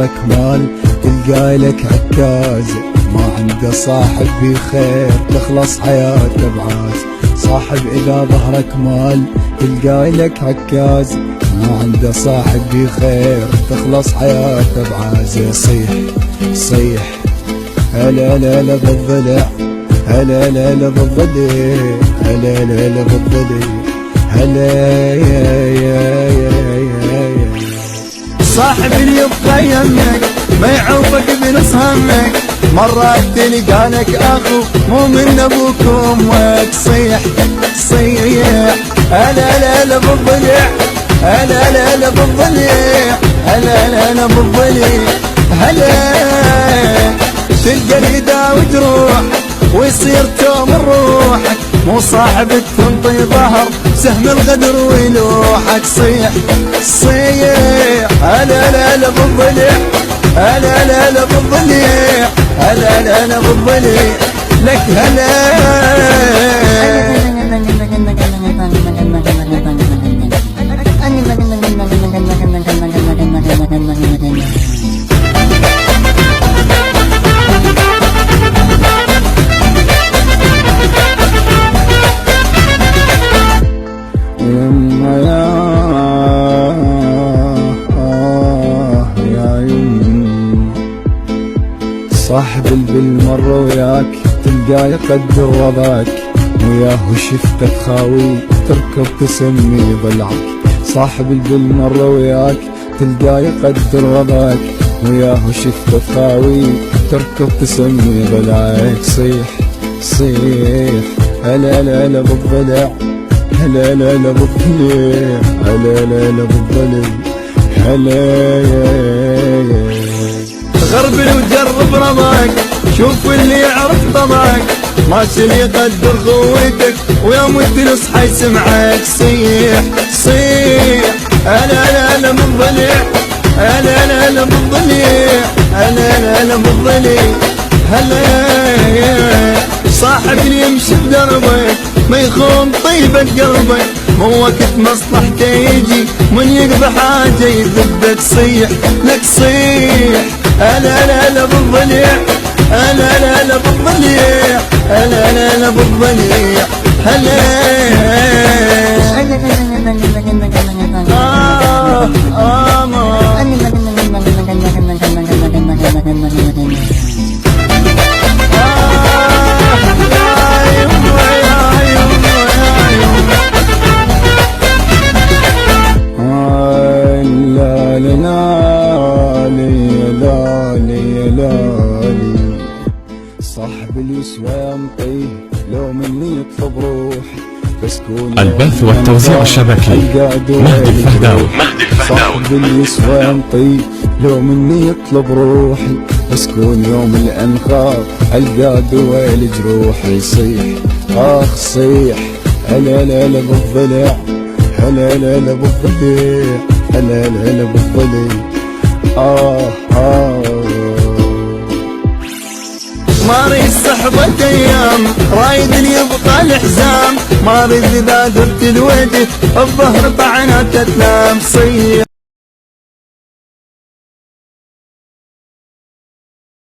ظهرك مال تلقى لك عكاز، ما عنده صاحب بخير تخلص حياته بعاز. صاحب إذا ظهرك مال تلقى لك عكاز، ما عنده صاحب بخير تخلص حياته بعاز. صيح صيح هلا لا لا بالضلع، هلا لا لا بالضلع، هلا لا لا بالضلع، هلا يا صاحب اللي يبقى يمك ما يعوفك بنص همك، مرات تلقى لك اخو مو من ابوك وامك. صيح صيح هلا لا لا بالضلع، هلا لا لا بالضلع، هلا لا لا بالضلع، هلا تلقى الهدا وتروح ويصير توم روحك، مو صاحبك تنطي ظهر سهم الغدر ويلوحك. صيح صيح هلا لا لا بالضلع، هلا لا لا بالضلع، هلا لا لا بالضلع، لك هلا صاحب بالمرة وياك تلقاه يقدر وضعك، وياه شفته تخاوي تركب تسمي ضلعك. صاحب بالمرة وياك تلقاه يقدر وضعك، وياه شفته تخاوي تركب تسمي ضلعك. صيح صيح هلا لا لا بالضلع، هلا لا لا بالضلع، هلا لا لا بالضلع، هلا يا غربل وجرب رضاك، شوف اللي يعرف طبعك، ماشي يقدر قوتك ويوم تصحى يسمعك. صيح صيح هلا لا لا بالضلع، هلا لا لا بالضلع، هلا لا لا بالضلع، هلا صاحب اللي يمشي بدربك ما يخون طيبة قلبك، مو وقت مصلحته يجي من يقضي حاجة يذبك. صيح لك صيح هلا لا لا بالضلع، هلا لا لا بالضلع، هلا لا لا بالضلع، هلا صاحب اليسوى مطيه لو مني يطلب روحي، بسكون البث والتوزيع الشبكي مهدي الفهداوي. صاحب اليسوى مطيه لو مني يطلب روحي، بسكون يوم الانخاء القى دويل جروحي. صيح اخ صيح هلا لا لا بالضلع، هلا لا لا بالضلع، هلا لا لا بالضلع، ما اريد صحبة ايام رايد يبقى الحزام، ما اريد اذا درت الوجه الظهر طعنات تنام. صيح